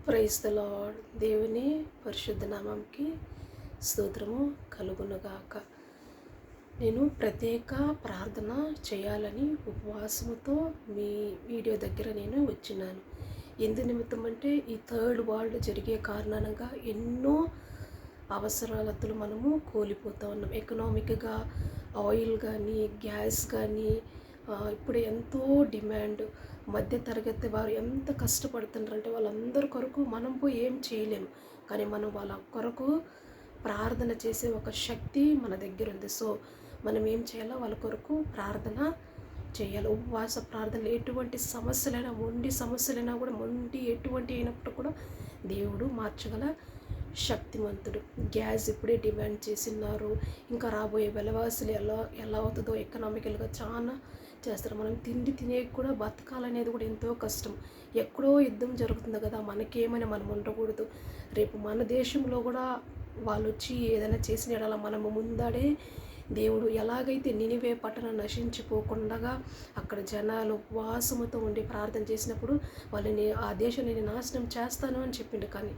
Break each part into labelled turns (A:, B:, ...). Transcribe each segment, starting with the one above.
A: Praise the lord. దేవుని పరిశుద్ధ నామంకి స్తోత్రము కలుగునుగాక. నేను ప్రత్యేక ప్రార్థన చేయాలని ఉపవాసముతో మీ వీడియో దగ్గర నేను వచ్చినాను. ఎందు నిమిత్తం అంటే ఈ థర్డ్ వరల్డ్ జరిగే కారణంగా ఎన్నో అవసరాలతో మనము కోల్పోతూ ఉన్నాం. ఎకనామిక్గా ఆయిల్ కానీ గ్యాస్ కానీ ఇప్పుడు ఎంతో డిమాండ్. మధ్య తరగతి వారు ఎంత కష్టపడుతున్నారంటే వాళ్ళందరి కొరకు మనం పోయి ఏం చేయలేము, కానీ మనం వాళ్ళ కొరకు ప్రార్థన చేసే ఒక శక్తి మన దగ్గర ఉంది. సో మనం ఏం చేయాలో వాళ్ళ కొరకు ప్రార్థన చేయాలి. ఉపవాస ప్రార్థనలు ఎటువంటి సమస్యలైనా, సమస్యలైనా కూడా ఎటువంటి అయినప్పుడు కూడా దేవుడు మార్చగల శక్తివంతుడు. గ్యాస్ ఇప్పుడే డిమాండ్ చేసినారు, ఇంకా రాబోయే విలవాసులు ఎలా అవుతుందో ఎకనామికల్గా చాలా చేస్తారు. మనం తినే కూడా బతకాలనేది కూడా ఎంతో కష్టం. ఎక్కడో యుద్ధం జరుగుతుంది కదా, మనకేమైనా మనం ఉండకూడదు. రేపు మన దేశంలో కూడా వాళ్ళు వచ్చి ఏదైనా చేసిన ఎడల మనము ముందడే దేవుడు ఎలాగైతే నినివే పట్టణం నశించిపోకుండా అక్కడ జనాలు ఉపవాసముతో ఉండి ప్రార్థన చేసినప్పుడు వాళ్ళని ఆ దేశం నేను నాశనం చేస్తాను అని చెప్పిండు. కానీ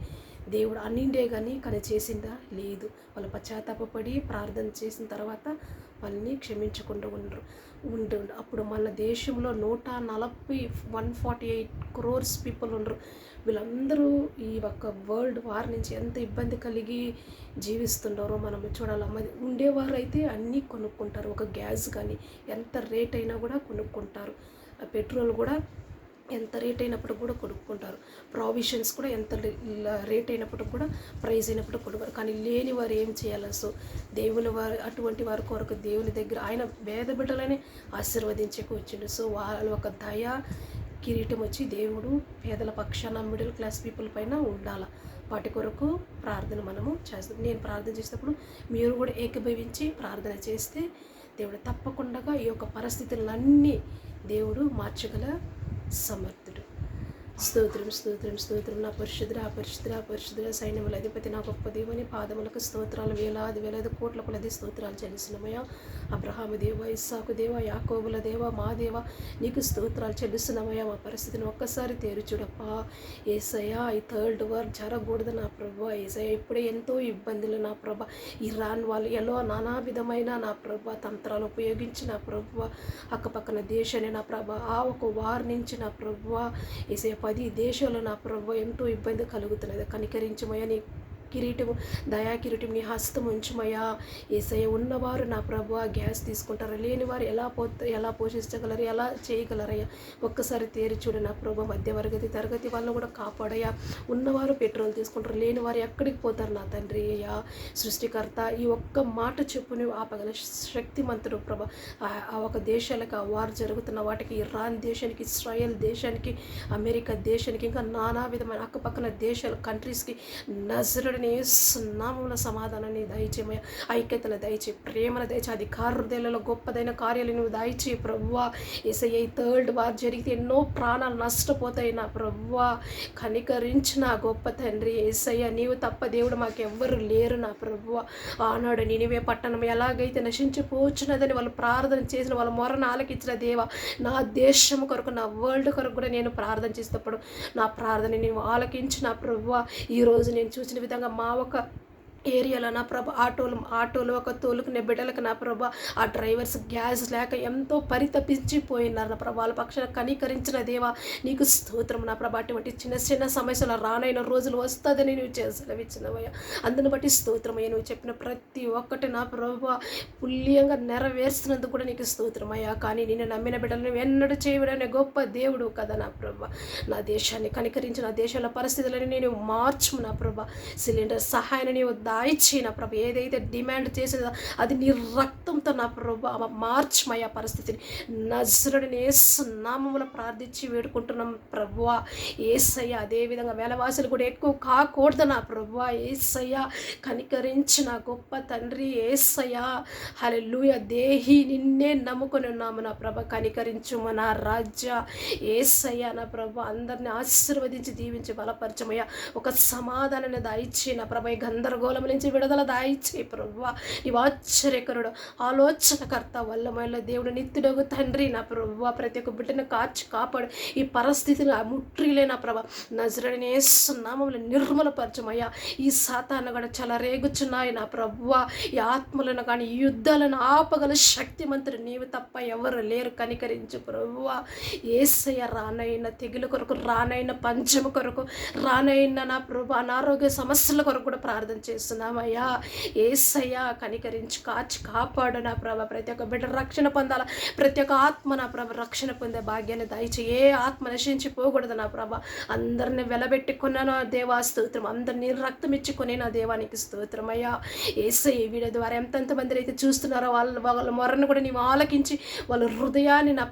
A: దేవుడు అన్నిండే కానీ చేసిందా లేదు. వాళ్ళు పశ్చాత్తాపడి ప్రార్థన చేసిన తర్వాత వాళ్ళని క్షమించకుండా ఉండు. అప్పుడు మన దేశంలో 148 crores పీపుల్ ఉండరు. వీళ్ళందరూ ఈ ఒక్క వరల్డ్ వార్ నుంచి ఎంత ఇబ్బంది కలిగి జీవిస్తుండారో మనం చూడాలి. ఉండేవారు అయితే అన్నీ కొనుక్కుంటారు. ఒక గ్యాస్ కానీ ఎంత రేట్ అయినా కూడా కొనుక్కుంటారు. పెట్రోల్ కూడా ఎంత రేట్ అయినప్పుడు కూడా కొనుక్కుంటారు. ప్రావిషన్స్ కూడా ఎంత రేట్ అయినప్పుడు కూడా ప్రైజ్ అయినప్పుడు కొనుక్కోరు. కానీ లేని వారు ఏం చేయాలి? సో దేవుని వారు అటువంటి వారి కొరకు దేవుని దగ్గర ఆయన పేద బిడ్డలని ఆశీర్వదించకు వచ్చిండు. సో వాళ్ళ ఒక దయ కిరీటం వచ్చి దేవుడు పేదల పక్షాన మిడిల్ క్లాస్ పీపుల్ పైన ఉండాలి. వాటి కొరకు ప్రార్థన మనము చేస్తాం. నేను ప్రార్థన చేసినప్పుడు మీరు కూడా ఏకీభవించి ప్రార్థన చేస్తే దేవుడు తప్పకుండా ఈ యొక్క పరిస్థితులన్నీ దేవుడు మార్చగల సమర్థుడు. స్తోత్రం స్తోత్రం స్తోత్రం. నా పరిశుద్ధ సైన్యముల అధిపతి, నా గొప్ప దేవుని పాదములకు స్తోత్రాలు. వేలాది కోట్ల కొలది స్తోత్రాలు చెల్లిస్తున్నామయ్యా. అబ్రహాము దేవ, ఇస్సాకు దేవ, యాకోబుల దేవ, మా దేవ, నీకు స్తోత్రాలు చెల్లిస్తున్నామయ్యా. మా పరిస్థితిని ఒక్కసారి తేరుచుడప్పా. ఏసయ్యా, ఈ థర్డ్ వార్ జరగకూడదు నా ప్రభా. ఏసయ్యా, ఇప్పుడే ఎంతో ఇబ్బందులు నా ప్రభా. ఇరాన్ వాళ్ళు నానా విధమైన నా ప్రభా తంత్రాలు ఉపయోగించి నా ప్రభా అక్కపక్కన దేశాన్ని నా ప్రభా ఆ ఒక వార్ నుంచి నా ప్రభా ఏసయ్య 10 దేశాలు నా ప్రభా ఎంతో ఇబ్బంది కలుగుతున్నది. కనికరించమయ్యా. నీ కిరీటము, దయా కిరీటం నీ హస్తం ఉంచుమయ్యా. ఏసయ్య, ఉన్నవారు నా ప్రభు గ్యాస్ తీసుకుంటారు, లేని వారు ఎలా పోషించగలరు, ఎలా చేయగలరయ్యా? ఒక్కసారి తేరి చూడు నా ప్రభు. తరగతి వాళ్ళని కూడా కాపాడయ్యా. ఉన్నవారు పెట్రోల్ తీసుకుంటారు, లేని వారు ఎక్కడికి పోతారు నా తండ్రి అయ్యా. సృష్టికర్త, ఈ ఒక్క మాట చెప్పుని ఆపగల శక్తిమంతుడు ప్రభ. ఆ ఒక దేశాలకు ఆ వారు జరుగుతున్న వాటికి, ఇరాన్ దేశానికి, ఇస్రాయెల్ దేశానికి, అమెరికా దేశానికి, ఇంకా నానా విధమైన అక్కపక్కన దేశాల కంట్రీస్కి నజరుడిని నామముల సమాధానాన్ని దయచేమయ్య. ఐక్యతను దయచే, ప్రేమను దయచే, అధికారులలో గొప్పదైన కార్యాలు నువ్వు దయచే ప్రభువా. యేసయ్య, ఈ థర్డ్ వార్ జరిగితే ఎన్నో ప్రాణాలు నష్టపోతాయి నా ప్రభువా. కనికరించిన గొప్ప తండ్రి యేసయ్య, నీవు తప్ప దేవుడు మాకెవ్వరు లేరు నా ప్రభువా. ఆనాడు నినివే పట్టణం ఎలాగైతే నశించిపోచున్నదని వాళ్ళు ప్రార్థన చేసిన, వాళ్ళ మొరను ఆలకించిన దేవా, నా దేశం కొరకు, నా వరల్డ్ కొరకు కూడా నేను ప్రార్థన చేసినప్పుడు నా ప్రార్థన నేను ఆలకించి నా ప్రభువా. ఈరోజు నేను చూసిన విధంగా మా ఒక ఏరియాలో నా ప్రభ ఆటోలు ఒక తోలుకునే బిడ్డలకు నా ప్రభ ఆ డ్రైవర్స్ గ్యాస్ లేక ఎంతో పరితపించిపోయినారు నా ప్రభ. వాళ్ళ పక్షాన కనికరించిన దేవా నీకు స్తోత్రం నా ప్రభ. అటువంటి చిన్న సమస్యలు రానైన రోజులు వస్తుందని నువ్వు సెలవిచ్చినవయ్యా. అందుని బట్టి స్తోత్రమయ్యా. నువ్వు చెప్పిన ప్రతి ఒక్కటి నా ప్రభ పుల్యంగా నెరవేర్చినందుకు కూడా నీకు స్తోత్రమయ్యా. కానీ నేను నమ్మిన బిడ్డలను ఎన్నడూ చేయడనే గొప్ప దేవుడు కదా నా ప్రభ. నా దేశాన్ని కనికరించి, నా దేశాల పరిస్థితులని నేను మార్చు నా ప్రభ. సిలిండర్ సహాయాన్ని నీవు దాయిచ్చి నా ప్రభ. ఏదైతే డిమాండ్ చేసిందో అది నీ రక్తంతో నా ప్రభ మార్చమయ్యా పరిస్థితిని. నజరుడిని యేసు నామములో ప్రార్థించి వేడుకుంటున్నాం ప్రభువా. యేసయ్య, అదేవిధంగా వేలవాసులు కూడా ఎక్కువ కాకూడదు నా ప్రభువా. యేసయ్య, కనికరించిన గొప్ప తండ్రి యేసయ్య. హల్లెలూయా. దేహి నిన్నే నమ్ముకొని ఉన్నాము నా ప్రభ. కనికరించుమ నా రాజ్య యేసయ్య నా ప్రభ. అందరిని ఆశీర్వదించి దీవించి బలపరచమయ్యా. ఒక సమాధానాన్ని దాయిచ్చి నా ప్రభ. గందరగోళం శ్రమ నుంచి విడుదల దాయిచ్చే ప్రభువా. నీవు ఆశ్చర్యకరుడు, ఆలోచనకర్త, వల్లమైన దేవుడు, నిత్యుడగు తండ్రి నా ప్రభువా. ప్రతి ఒక్క బిడ్డను కాపాడు. ఈ పరిస్థితిని ముట్రిలే నా ప్రభ నజరేయుడైన యేసు నామములో నిర్మలపరచమయ్యా. ఈ సాతాను కూడా చాలా రేగుచున్నాయి నా ప్రభువా. ఈ ఆత్మలను కానీ ఈ యుద్ధాలను ఆపగల శక్తిమంతుడు నీవు తప్ప ఎవరు లేరు. కనికరించు ప్రభువా. యేసయ్య రానైన తెగులు కొరకు, రానైన పంచము కొరకు, రానైన నా ప్రభు అనారోగ్య సమస్యల కొరకు కూడా ప్రార్థన చేస్తున్నామయ్యా. యేసయ్య కనికరించి కాపాడు నా ప్రభ. ప్రతి ఒక్క బిడ్డ రక్షణ పొందాల, ప్రతి ఒక్క ఆత్మ నా ప్రభ రక్షణ పొందే భాగ్యాన్ని దయచి ఏ ఆత్మ నశించిపోకూడదు నా ప్రభ. అందరిని వెలబెట్టుకున్నాను దేవా స్తోత్రం, అందరినీ రక్తం ఇచ్చుకొని నా దేవానికి స్తోత్రం అయ్యా. యేసయ్య వీడియో ద్వారా ఎంతమంది అయితే చూస్తున్నారో వాళ్ళ మొరను కూడా నీవు ఆలకించి వాళ్ళ హృదయాన్ని నా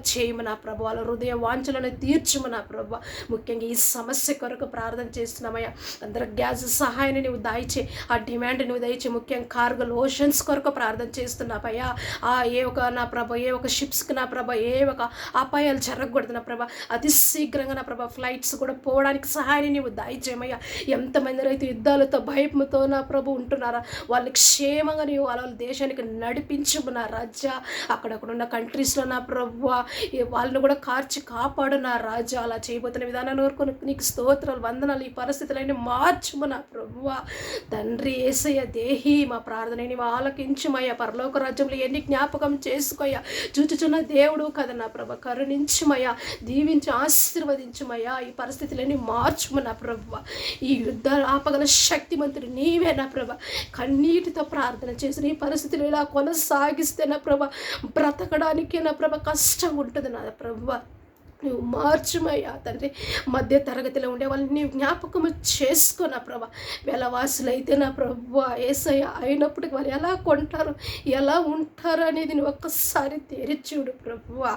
A: చేయము నా ప్రభు. వాళ్ళ హృదయ వాంఛలను తీర్చుము నా ప్రభు. ముఖ్యంగా ఈ సమస్య కొరకు ప్రార్థన చేస్తున్నామయ్యా. అందరూ గ్యాస్ సహాయాన్ని నువ్వు దాయిచే, ఆ డిమాండ్ నువ్వు దయచే. ముఖ్యంగా కార్గో ఓషన్స్ కొరకు ప్రార్థన చేస్తున్నావయ్యా. ఏ ఒక నా ప్రభ, ఏ ఒక షిప్స్కి నా ప్రభ, ఏ ఒక అపాయాలు జరగకూడదు నా ప్రభ. అతి శీఘ్రంగా నా ప్రభ ఫ్లైట్స్ కూడా పోవడానికి సహాయాన్ని నువ్వు దాయిచేయమయ్యా. ఎంతమంది అయితే యుద్ధాలతో భయముతో నా ప్రభు ఉంటున్నారా, వాళ్ళని క్షేమంగా నీవు వాళ్ళ దేశానికి నడిపించము నా రాజా. అక్కడక్కడ ఉన్న కంట్రీస్లో నా ప్రభు వాళ్ళని కూడా కాపాడు నా రాజా. అలా చేయబోతున్న విధానాన్ని వరకు నీకు స్తోత్రాలు, వందనాలు. ఈ పరిస్థితులన్నీ మార్చుము నా ప్రభువా. తండ్రి యేసయ్య దేహి మా ప్రార్థన నీవు ఆలకించుమయ్యా. పరలోక రాజ్యంలో ఎన్ని జ్ఞాపకం చేసుకోయ్యా. చూచుచున్న దేవుడు కదా నా ప్రభ. కరుణించుమయ్యా, దీవించి ఆశీర్వదించుమయ్యా. ఈ పరిస్థితులన్నీ మార్చుము నా ప్రభువా. ఈ యుద్ధాలు ఆపగల శక్తిమంతుడు నీవే నా ప్రభ. కన్నీటితో ప్రార్థన చేసిన ఈ పరిస్థితులు ఇలా కొనసాగిస్తే నా ప్రభ బ్రతకడానికి నా ప్రభ కష్టం ఉంటుంది నా ప్రభువా. నువ్వు మార్చుమయ్యా తండ్రి. మధ్య తరగతిలో ఉండే వాళ్ళని నీవు జ్ఞాపకము చేసుకో నా ప్రభా. వెలవాసులు అయితే నా ప్రభువా యేసయ్య అయినప్పటికీ వాళ్ళు ఎలా కొంటారు, ఎలా ఉంటారు అనేది నువ్వు ఒక్కసారి తెరిచూడు ప్రభువా.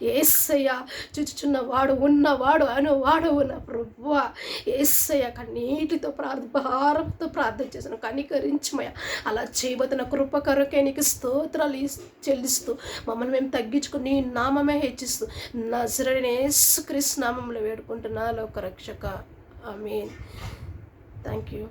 A: యేసయ్య చూచుచున్నవాడు, ఉన్నవాడు, అనువాడు నా ప్రభువా. యేసయ్య కన్నీటితో భారంతో ప్రార్థన చేసిన కనికరించమయ్యా. అలా చేయబోతున్న కృప కొరకే నీకు స్తోత్రాలు చెల్లిస్తూ మమ్మల్ని మేము తగ్గించుకుని నీ నామమే హెచ్చిస్తూ నజరేయుడైన యేసుక్రీస్తు నామములో వేడుకుంటున్నా లోక రక్షక. ఆమేన్. Thank you.